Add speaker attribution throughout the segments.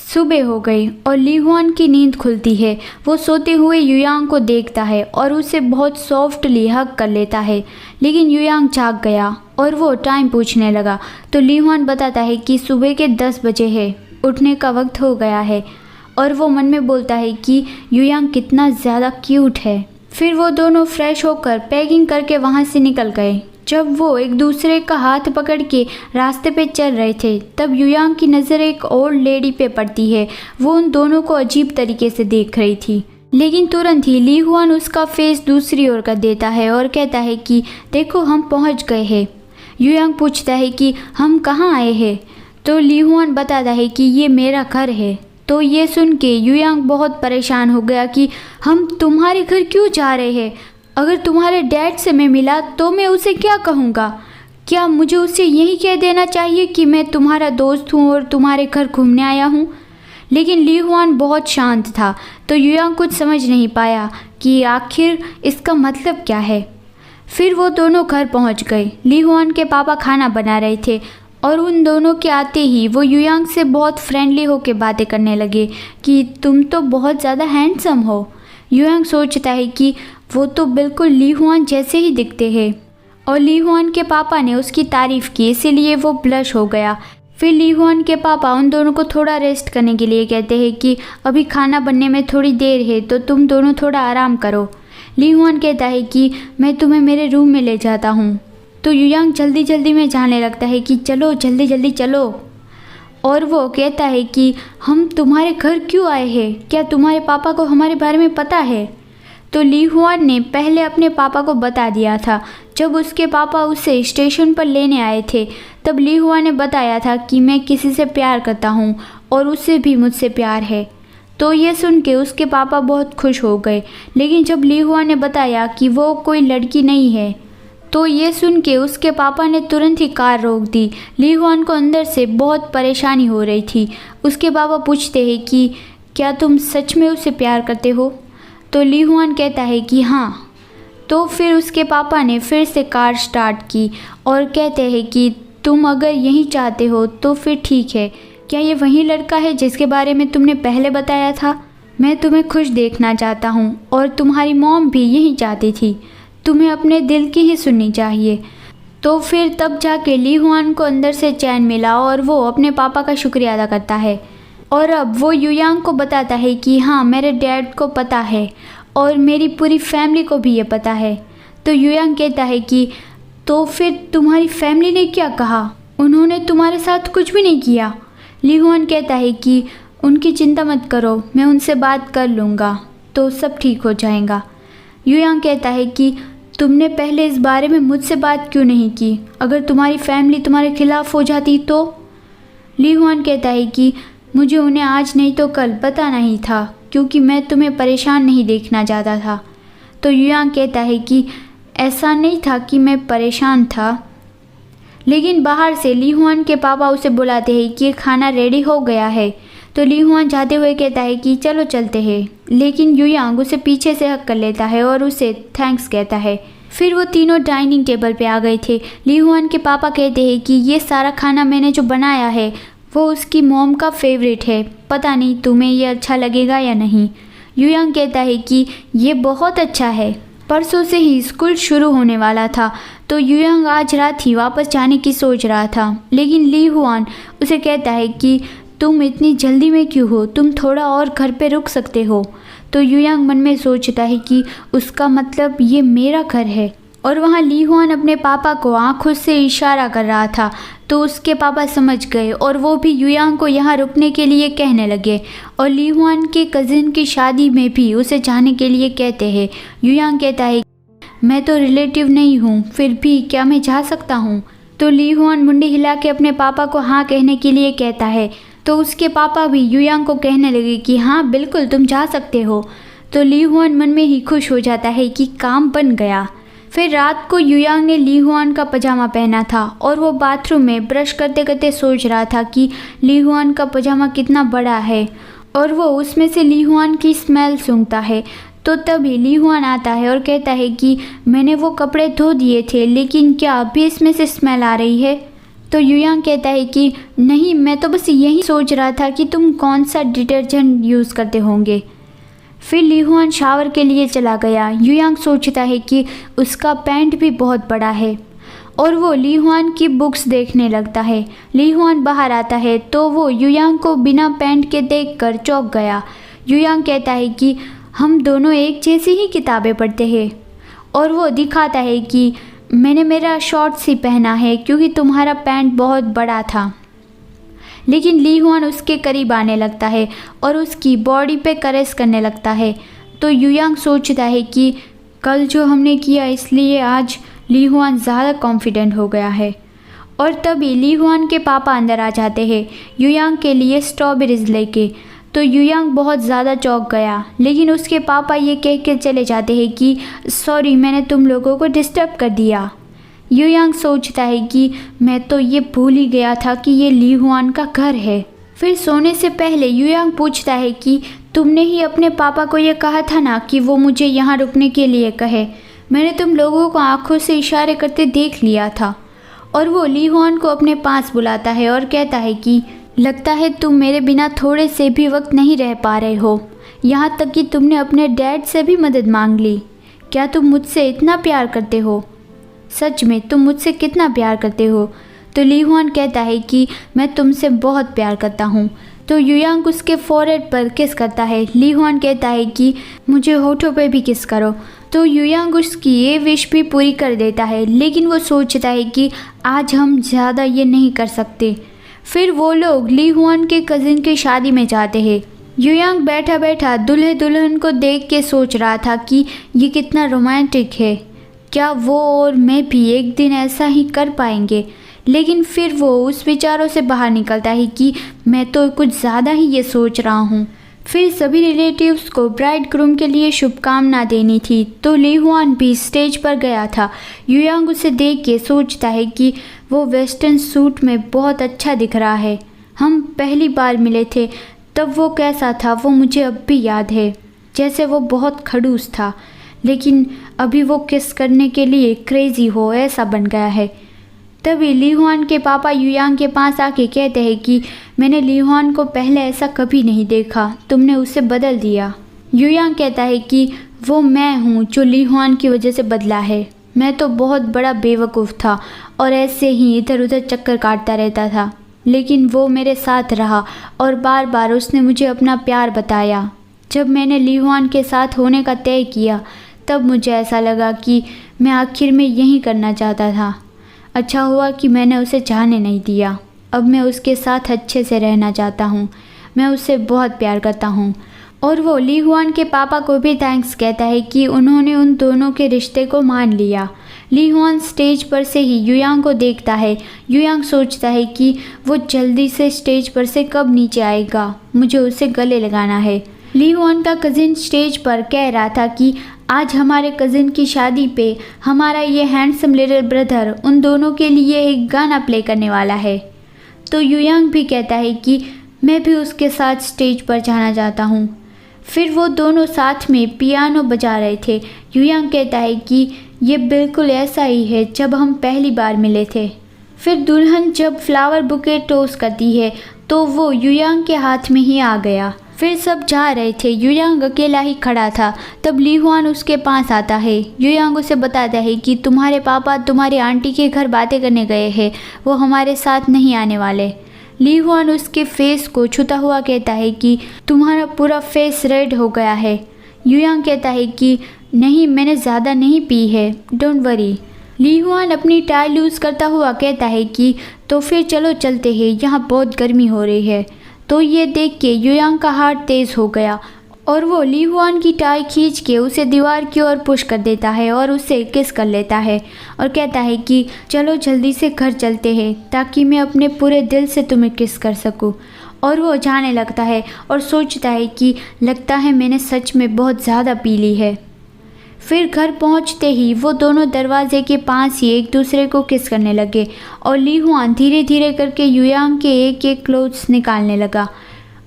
Speaker 1: सुबह हो गई और ली हुआन की नींद खुलती है। वो सोते हुए युयांग को देखता है और उसे बहुत सॉफ्टली हग कर लेता है। लेकिन युयांग जाग गया और वो टाइम पूछने लगा तो ली हुआन बताता है कि सुबह के 10 बजे है, उठने का वक्त हो गया है। और वो मन में बोलता है कि युयांग कितना ज़्यादा क्यूट है। फिर वो दोनों फ्रेश होकर पैकिंग करके वहाँ से निकल गए। जब वो एक दूसरे का हाथ पकड़ के रास्ते पे चल रहे थे तब युयांग की नज़र एक ओल्ड लेडी पे पड़ती है। वो उन दोनों को अजीब तरीके से देख रही थी, लेकिन तुरंत ही ली हुआन उसका फेस दूसरी ओर कर देता है और कहता है कि देखो हम पहुंच गए हैं। युयांग पूछता है कि हम कहाँ आए हैं, तो ली हुआन बताता है कि ये मेरा घर है। तो ये सुन के युयांग बहुत परेशान हो गया कि हम तुम्हारे घर क्यों जा रहे हैं। अगर तुम्हारे डैड से मैं मिला तो मैं उसे क्या कहूँगा? क्या मुझे उसे यही कह देना चाहिए कि मैं तुम्हारा दोस्त हूँ और तुम्हारे घर घूमने आया हूँ? लेकिन ली हुआन बहुत शांत था, तो युयांग कुछ समझ नहीं पाया कि आखिर इसका मतलब क्या है। फिर वो दोनों घर पहुँच गए। ली हुआन के पापा खाना बना रहे थे और उन दोनों के आते ही वो युयांग से बहुत फ्रेंडली होकर बातें करने लगे कि तुम तो बहुत ज़्यादा हैंडसम हो। युयांग सोचता है कि वो तो बिल्कुल ली हुआन जैसे ही दिखते हैं और ली हुआन के पापा ने उसकी तारीफ़ की, इसीलिए वो ब्लश हो गया। फिर ली हुआन के पापा उन दोनों को थोड़ा रेस्ट करने के लिए कहते हैं कि अभी खाना बनने में थोड़ी देर है तो तुम दोनों थोड़ा आराम करो। ली हुआन कहता है कि मैं तुम्हें मेरे रूम में ले जाता हूँ। तो युयांग जल्दी जल्दी में जाने लगता है कि चलो जल्दी जल्दी चलो। और वो कहता है कि हम तुम्हारे घर क्यों आए हैं, क्या तुम्हारे पापा को हमारे बारे में पता है? तो ली हुआन ने पहले अपने पापा को बता दिया था। जब उसके पापा उसे स्टेशन पर लेने आए थे तब ली हुआन ने बताया था कि मैं किसी से प्यार करता हूँ और उसे भी मुझसे प्यार है। तो ये सुन के उसके पापा बहुत खुश हो गए। लेकिन जब ली हुआन ने बताया कि वो कोई लड़की नहीं है तो ये सुन के उसके पापा ने तुरंत ही कार रोक दी। ली हुआन को अंदर से बहुत परेशानी हो रही थी। उसके पापा पूछते हैं कि क्या तुम सच में उसे प्यार करते हो? तो ली हुआन कहता है कि हाँ। तो फिर उसके पापा ने फिर से कार स्टार्ट की और कहते हैं कि तुम अगर यही चाहते हो तो फिर ठीक है। क्या ये वही लड़का है जिसके बारे में तुमने पहले बताया था? मैं तुम्हें खुश देखना चाहता हूँ और तुम्हारी मॉम भी यही चाहती थी। तुम्हें अपने दिल की ही सुननी चाहिए। तो फिर तब जाके ली हुआन को अंदर से चैन मिला और वो अपने पापा का शुक्रिया अदा करता है। और अब वो युयांग को बताता है कि हाँ मेरे डैड को पता है और मेरी पूरी फैमिली को भी ये पता है। तो युयांग कहता है कि तो फिर तुम्हारी फैमिली ने क्या कहा? उन्होंने तुम्हारे साथ कुछ भी नहीं किया? ली हुआन कहता है कि उनकी चिंता मत करो, मैं उनसे बात कर लूँगा तो सब ठीक हो जाएगा। युयांग कहता है कि तुमने पहले इस बारे में मुझसे बात क्यों नहीं की? अगर तुम्हारी फैमिली तुम्हारे खिलाफ हो जाती तो? ली हुआन कहता है कि मुझे उन्हें आज नहीं तो कल पता नहीं था क्योंकि मैं तुम्हें परेशान नहीं देखना चाहता था। तो युयांग कहता है कि ऐसा नहीं था कि मैं परेशान था। लेकिन बाहर से ली हुआन के पापा उसे बुलाते हैं कि खाना रेडी हो गया है। तो ली हुआन जाते हुए कहता है कि चलो चलते हैं। लेकिन युयांग उसे पीछे से हक कर लेता है और उसे थैंक्स कहता है। फिर वो तीनों डाइनिंग टेबल पे आ गए थे। ली हुआन के पापा कहते हैं कि ये सारा खाना मैंने जो बनाया है वो उसकी मॉम का फेवरेट है, पता नहीं तुम्हें ये अच्छा लगेगा या नहीं। युयांग कहता है कि ये बहुत अच्छा है। परसों से ही स्कूल शुरू होने वाला था तो युयांग आज रात ही वापस जाने की सोच रहा था। लेकिन ली हुआन उसे कहता है कि तुम इतनी जल्दी में क्यों हो, तुम थोड़ा और घर पे रुक सकते हो। तो युयांग मन में सोचता है कि उसका मतलब ये मेरा घर है। और वहाँ ली हुआन अपने पापा को आंखों से इशारा कर रहा था तो उसके पापा समझ गए और वो भी युयांग को यहाँ रुकने के लिए कहने लगे। और ली हुआन के कज़िन की शादी में भी उसे जाने के लिए कहते हैं। युयांग कहता है मैं तो रिलेटिव नहीं हूँ, फिर भी क्या मैं जा सकता हूँ? तो ली हुआन मुंडी हिला के अपने पापा को हाँ कहने के लिए कहता है। तो उसके पापा भी युयांग को कहने लगे कि हाँ बिल्कुल तुम जा सकते हो। तो ली हुआन मन में ही खुश हो जाता है कि काम बन गया। फिर रात को युयांग ने ली हुआन का पजामा पहना था और वो बाथरूम में ब्रश करते करते सोच रहा था कि ली हुआन का पजामा कितना बड़ा है और वो उसमें से ली हुआन की स्मेल सूंघता है। तो तभी ली हुआन आता है और कहता है कि मैंने वो कपड़े धो दिए थे लेकिन क्या अभी इसमें से स्मेल आ रही है? तो युयांग कहता है कि नहीं, मैं तो बस यही सोच रहा था कि तुम कौन सा डिटर्जेंट यूज़ करते होंगे। फिर ली हुआन शावर के लिए चला गया। युयांग सोचता है कि उसका पैंट भी बहुत बड़ा है और वो ली हुआन की बुक्स देखने लगता है। ली हुआन बाहर आता है तो वो युयांग को बिना पैंट के देखकर चौंक गया। युयांग कहता है कि हम दोनों एक जैसी ही किताबें पढ़ते हैं और वो दिखाता है कि मैंने मेरा शॉर्ट्स ही पहना है क्योंकि तुम्हारा पैंट बहुत बड़ा था। लेकिन ली हुआन उसके करीब आने लगता है और उसकी बॉडी पे करेस करने लगता है। तो युयांग सोचता है कि कल जो हमने किया इसलिए आज ली हुआन ज़्यादा कॉन्फिडेंट हो गया है। और तभी ली हुआन के पापा अंदर आ जाते हैं युयांग के लिए स्ट्रॉबेरीज लेके। तो युयांग बहुत ज़्यादा चौंक गया, लेकिन उसके पापा ये कह के चले जाते हैं कि सॉरी, मैंने तुम लोगों को डिस्टर्ब कर दिया। युयांग सोचता है कि मैं तो ये भूल ही गया था कि ये ली हुआन का घर है। फिर सोने से पहले युयांग पूछता है कि तुमने ही अपने पापा को ये कहा था ना कि वो मुझे यहाँ रुकने के लिए कहे। मैंने तुम लोगों को आंखों से इशारे करते देख लिया था। और वो ली हुआन को अपने पास बुलाता है और कहता है कि लगता है तुम मेरे बिना थोड़े से भी वक्त नहीं रह पा रहे हो, यहाँ तक कि तुमने अपने डैड से भी मदद मांग ली। क्या तुम मुझसे इतना प्यार करते हो? सच में तुम मुझसे कितना प्यार करते हो? तो ली हुआन कहता है कि मैं तुमसे बहुत प्यार करता हूँ। तो युयांग उसके फोरहेड पर किस करता है। ली हुआन कहता है कि मुझे होठों पे भी किस करो। तो युयांग उसकी ये विश भी पूरी कर देता है, लेकिन वो सोचता है कि आज हम ज़्यादा ये नहीं कर सकते। फिर वो लोग ली हुआन के कज़िन की शादी में जाते हैं। युयांग बैठा बैठा दूल्हे दुल्हन को देख के सोच रहा था कि ये कितना रोमांटिक है, क्या वो और मैं भी एक दिन ऐसा ही कर पाएंगे। लेकिन फिर वो उस विचारों से बाहर निकलता है कि मैं तो कुछ ज़्यादा ही ये सोच रहा हूँ। फिर सभी रिलेटिव्स को ब्राइड ग्रूम के लिए शुभकामना देनी थी, तो ली हुआन भी स्टेज पर गया था। युयांग उसे देख के सोचता है कि वो वेस्टर्न सूट में बहुत अच्छा दिख रहा है। हम पहली बार मिले थे तब वो कैसा था वो मुझे अब भी याद है, जैसे वो बहुत खड़ूस था, लेकिन अभी वो किस करने के लिए क्रेज़ी हो ऐसा बन गया है। तभी ली हुआन के पापा युयांग के पास आके कहते हैं कि मैंने ली हुआन को पहले ऐसा कभी नहीं देखा, तुमने उसे बदल दिया। युयांग कहता है कि वो मैं हूँ जो ली हुआन की वजह से बदला है। मैं तो बहुत बड़ा बेवकूफ़ था और ऐसे ही इधर उधर चक्कर काटता रहता था, लेकिन वो मेरे साथ रहा और बार बार उसने मुझे अपना प्यार बताया। जब मैंने ली हुआन के साथ होने का तय किया तब मुझे ऐसा लगा कि मैं आखिर में यही करना चाहता था। अच्छा हुआ कि मैंने उसे जाने नहीं दिया। अब मैं उसके साथ अच्छे से रहना चाहता हूँ। मैं उससे बहुत प्यार करता हूँ। और वो ली हुआन के पापा को भी थैंक्स कहता है कि उन्होंने उन दोनों के रिश्ते को मान लिया। ली हुआन स्टेज पर से ही युयांग को देखता है। युयांग सोचता है कि वो जल्दी से स्टेज पर से कब नीचे आएगा, मुझे उसे गले लगाना है। ली हुआन का कज़िन स्टेज पर कह रहा था कि आज हमारे कज़िन की शादी पे हमारा ये हैंडसम लिटिल ब्रदर उन दोनों के लिए एक गाना प्ले करने वाला है। तो युयांग भी कहता है कि मैं भी उसके साथ स्टेज पर जाना चाहता हूँ। फिर वो दोनों साथ में पियानो बजा रहे थे। युयांग कहता है कि ये बिल्कुल ऐसा ही है जब हम पहली बार मिले थे। फिर दुल्हन जब फ्लावर बुके टोस करती है तो वो युयांग के हाथ में ही आ गया। फिर सब जा रहे थे, युयांग अकेला ही खड़ा था। तब ली हुआन उसके पास आता है। युयांग उसे बताता है कि तुम्हारे पापा तुम्हारी आंटी के घर बातें करने गए हैं, वो हमारे साथ नहीं आने वाले। ली हुआन उसके फेस को छूता हुआ कहता है कि तुम्हारा पूरा फेस रेड हो गया है। युयांग कहता है कि नहीं, मैंने ज़्यादा नहीं पी है, डोंट वरी। ली हुआन अपनी टाई लूज़ करता हुआ कहता है कि तो फिर चलो चलते हैं, यहाँ बहुत गर्मी हो रही है। तो ये देख के युयांग का हार्ट तेज़ हो गया और वो ली हुआन की टाई खींच के उसे दीवार की ओर पुश कर देता है और उसे किस कर लेता है और कहता है कि चलो जल्दी से घर चलते हैं ताकि मैं अपने पूरे दिल से तुम्हें किस कर सकूं। और वो जाने लगता है और सोचता है कि लगता है मैंने सच में बहुत ज़्यादा पी ली है। फिर घर पहुंचते ही वो दोनों दरवाजे के पास ही एक दूसरे को किस करने लगे और ली हुआन धीरे धीरे करके युयांग के एक एक क्लोथ्स निकालने लगा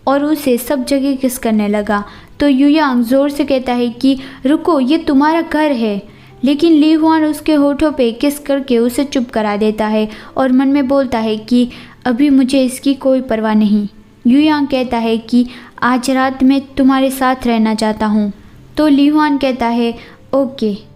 Speaker 1: और उसे सब जगह किस करने लगा। तो युयांग ज़ोर से कहता है कि रुको, ये तुम्हारा घर है। लेकिन ली हुआन उसके होठों पे किस करके उसे चुप करा देता है और मन में बोलता है कि अभी मुझे इसकी कोई परवाह नहीं। युयांग कहता है कि आज रात मैं तुम्हारे साथ रहना चाहता हूँ। तो ली हुआन कहता है ओके।